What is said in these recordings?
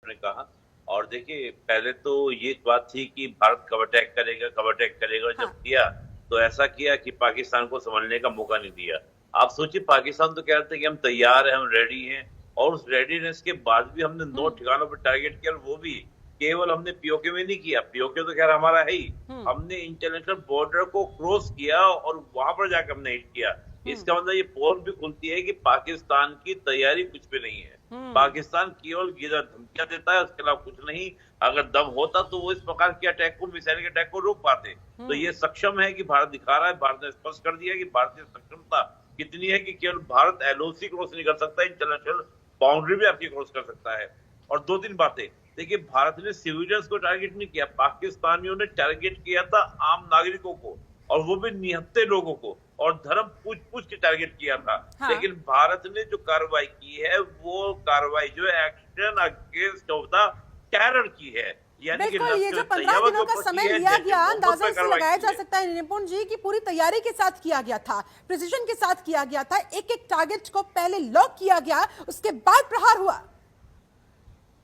ने कहा। और देखिए पहले तो ये बात थी कि भारत कब अटैक करेगा, और जब हाँ। किया तो ऐसा किया कि पाकिस्तान को संभलने का मौका नहीं दिया। आप सोचिए पाकिस्तान तो कह रहे थे कि हम तैयार हैं, हम रेडी हैं, और उस रेडीनेस के बाद भी हमने 9 हम्म। ठिकानों पर टारगेट किया, और वो भी केवल हमने पीओके में नहीं किया। पीओके तो खैर हमारा है ही, हम्म। हमने इंटरनेशनल बॉर्डर को क्रॉस किया और वहां पर जाकर हमने हिट किया। हम्म। इसका मतलब ये पोल भी खुलती है कि पाकिस्तान की तैयारी कुछ भी नहीं है। हम्म। पाकिस्तान केवल गिरा धमकियां देता है, उसके अलावा कुछ नहीं। अगर दम होता तो वो इस प्रकार के अटैक को, मिसाइल के अटैक को रोक पाते। तो हम्म। ये सक्षम है कि भारत दिखा रहा है, भारत ने स्पष्ट कर दिया कि भारतीय सक्षमता कितनी है कि केवल भारत एलओसी क्रॉस नहीं कर सकता, इंटरनेशनल बाउंड्री भी आपकी क्रॉस कर सकता है। और 2-3 बातें देखिए, भारत ने सिविलियंस को टारगेट नहीं किया, पाकिस्तानियों ने टारगेट किया था आम नागरिकों को, और वो भी निहत्थे लोगों को, और धर्म पूछ पूछ के टारगेट किया था। हाँ। लेकिन भारत ने जो कार्रवाई की है, वो कार्रवाई जो है action against of the terror की है, यानी कि बिल्कुल, ये जो 15 तैयबा दिनों के का ऊपर समय की है, लिया जैश ए गया, मोहम्मद अंदाजा पे इससे कार्रवाई लगाया की जा है। सकता है निपुण जी की पूरी तैयारी के साथ किया गया था, प्रिसीजन के साथ किया गया था, एक एक टारगेट को पहले लॉक किया गया, उसके बाद प्रहार हुआ।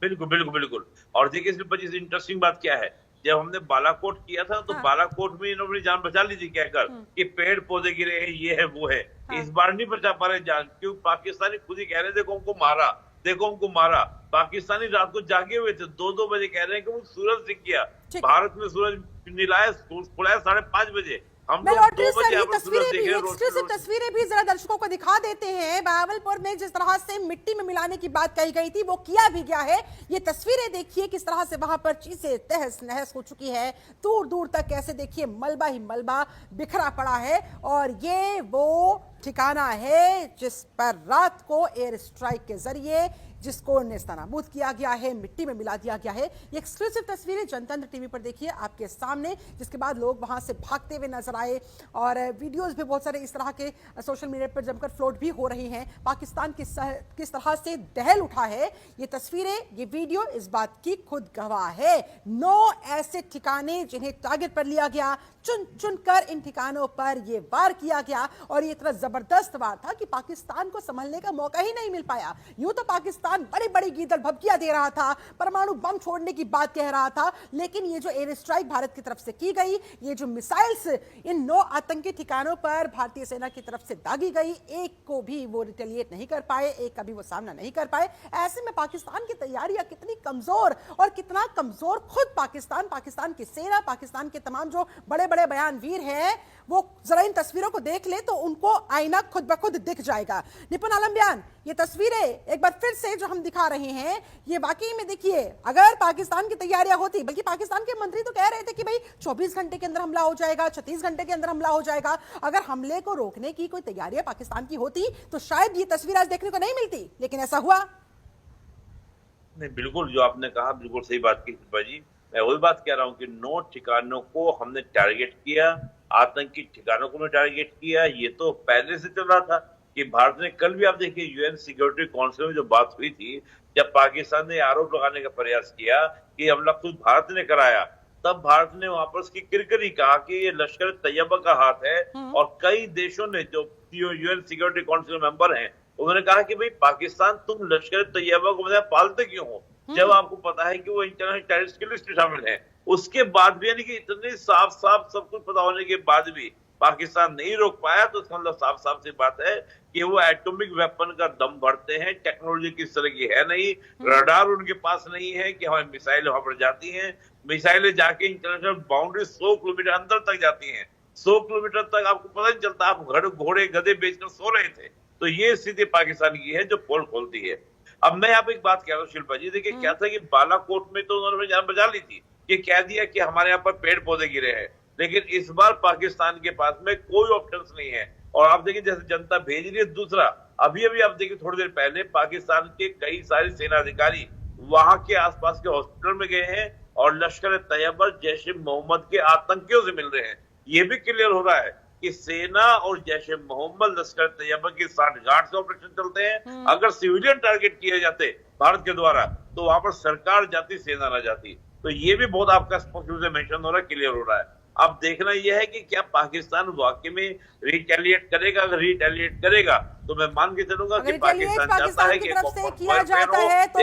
बिल्कुल बिल्कुल बिल्कुल। और देखिए इसमें बड़ी इंटरेस्टिंग बात क्या है, जब हमने बालाकोट किया था तो हाँ। बालाकोट में इन्होंने जान बचा ली थी कहकर कि पेड़ पौधे गिरे हैं, ये है वो है। हाँ। इस बार नहीं बचा पा रहे जान, क्यों? पाकिस्तानी खुद ही कह रहे थे देखो हमको मारा, देखो हमको मारा। पाकिस्तानी रात को जागे हुए थे, 2-2 बजे कह रहे हैं कि वो सूरज दिख गया। ठीक। भारत में सूरज निलाया, खुलाया 5:30 बजे, हम लोग 2 लॉटरी सर, बजे ये यहाँ पर सूरज तस्वीरें देख भी, रहे हैं एक्सक्लूसिव रोशनी। तस्वीरें भी जरा दर्शकों को दिखा देते हैं। भागलपुर में जिस तरह से मिट्टी में मिलाने की बात कही गई थी वो किया भी गया है। ये तस्वीरें देखिए किस तरह से वहां पर चीजें तहस नहस हो चुकी है, दूर दूर तक कैसे देखिए मलबा ही मलबा बिखरा पड़ा है। और ये वो ठिकाना है जिस पर रात को एयर स्ट्राइक के जरिए जिसको नेस्तनाबूद किया गया है, मिट्टी में मिला दिया गया है। ये एक्सक्लूसिव तस्वीरें जनतंत्र टीवी पर देखिए आपके सामने, जिसके बाद लोग वहां से भागते हुए नजर आए, और वीडियोस भी बहुत सारे इस तरह के सोशल मीडिया पर जमकर फ्लोट भी हो रही हैं। पाकिस्तान किस तरह से दहल उठा है, ये तस्वीरें, ये वीडियो इस बात की खुद गवाह है। 9 ऐसे ठिकाने जिन्हें टारगेट पर लिया गया, चुन चुन कर इन ठिकानों पर यह वार किया गया, और ये इतना जबरदस्त वार था कि पाकिस्तान को संभलने का मौका ही नहीं मिल पाया। यूं तो पाकिस्तान बड़ी बड़ी गीदड़ भभकियां दे रहा था, परमाणु बम छोड़ने की बात कह रहा था, लेकिन ये जो एयर स्ट्राइक भारत की तरफ से की गई, ये जो मिसाइल्स इन 9 आतंकी ठिकानों पर भारतीय सेना की तरफ से दागी गई, एक को भी वो रिटेलिएट नहीं कर पाए, एक का भी वो सामना नहीं कर पाए। ऐसे में पाकिस्तान की तैयारियां कितनी कमजोर, और कितना कमजोर खुद पाकिस्तान, पाकिस्तान की सेना, पाकिस्तान के तमाम जो बड़े बड़े बयानवीर हैं, वो जरा इन तस्वीरों को देख ले तो उनको आईना खुद ब खुद दिख जाएगा। निपुण आलम बयान, ये तस्वीरें एक बार फिर से जो हम दिखा रहे हैं, ये वाकई में देखिए अगर पाकिस्तान की तैयारियां होती, बल्कि पाकिस्तान के मंत्री तो कह रहे थे कि भाई 24 घंटे के अंदर हमला हो जाएगा, 36 घंटे के अंदर हमला हो जाएगा। अगर हमले को रोकने की कोई तैयारियां पाकिस्तान की होती तो शायद ये तस्वीर आज देखने को नहीं मिलती, लेकिन ऐसा हुआ नहीं। बिल्कुल जो आपने कहा बिल्कुल सही बात की शिल्पा जी। मैं वही बात कह रहा हूँ कि 9 ठिकानों को हमने टारगेट किया, आतंकी ठिकानों को हमने टारगेट किया। ये तो पहले से चल रहा था कि भारत ने, कल भी आप देखिए यूएन सिक्योरिटी काउंसिल में जो बात हुई थी, जब पाकिस्तान ने आरोप लगाने का प्रयास किया कि हमला खुद भारत ने कराया, तब भारत ने वहां पर उसकी किरकिरी कहा कि ये लश्कर तैयबा का हाथ है। और कई देशों ने जो यूएन सिक्योरिटी काउंसिल मेंबर हैं, उन्होंने कहा कि भाई पाकिस्तान तुम लश्कर तैयबा को मतलब पालते क्यों हो, जब आपको पता है कि वो इंटरनेशनल टेररिस्ट की लिस्ट में शामिल है। उसके बाद भी, यानी कि इतने साफ साफ सब कुछ पता होने के बाद भी पाकिस्तान नहीं रोक पाया, तो इसका मतलब साफ साफ सी बात है कि वो एटॉमिक वेपन का दम भरते हैं। टेक्नोलॉजी किस तरह की है नहीं, रडार उनके पास नहीं है कि हमारी मिसाइल वहां पर जाती हैं, मिसाइलें जाके इंटरनेशनल बाउंड्री 100 किलोमीटर अंदर तक जाती हैं। 100 किलोमीटर तक आपको पता नहीं चलता, आप घोड़े गधे बेचकर सो रहे थे। तो ये स्थिति पाकिस्तान की है जो पोल खोलती है। अब मैं यहाँ पे एक बात कह रहा हूँ शिल्पा जी, देखिए क्या था कि बालाकोट में तो उन्होंने जान बचा ली थी, कि कह दिया कि हमारे यहाँ पर पेड़ पौधे गिरे हैं, लेकिन इस बार पाकिस्तान के पास में कोई ऑप्शन नहीं है। और आप देखिए जैसे जनता भेज रही है। दूसरा, अभी अभी आप देखिए थोड़ी देर पहले पाकिस्तान के कई सारे सेना अधिकारी वहां के आसपास के हॉस्पिटल में गए हैं और लश्कर तैयबा, जैश ए मोहम्मद के आतंकियों से मिल रहे हैं। ये भी क्लियर हो रहा है कि सेना और जैश ए मोहम्मद, लश्कर तैयबा के साठगांठ से ऑपरेशन चलते हैं। अगर सिविलियन टारगेट किए जाते भारत के द्वारा, तो वहां पर सरकार जाती, सेना न जाती। तो ये भी बहुत आपका स्पष्ट रूप से मेंशन हो रहा है, क्लियर हो रहा है। अब देखना यह है कि क्या पाकिस्तान वाकई में रिटेलिएट करेगा। अगर रिटेलिएट करेगा तो मैं मान के चलूंगा कि पाकिस्तान चाहता है कि की तरफ से किया जाता है तो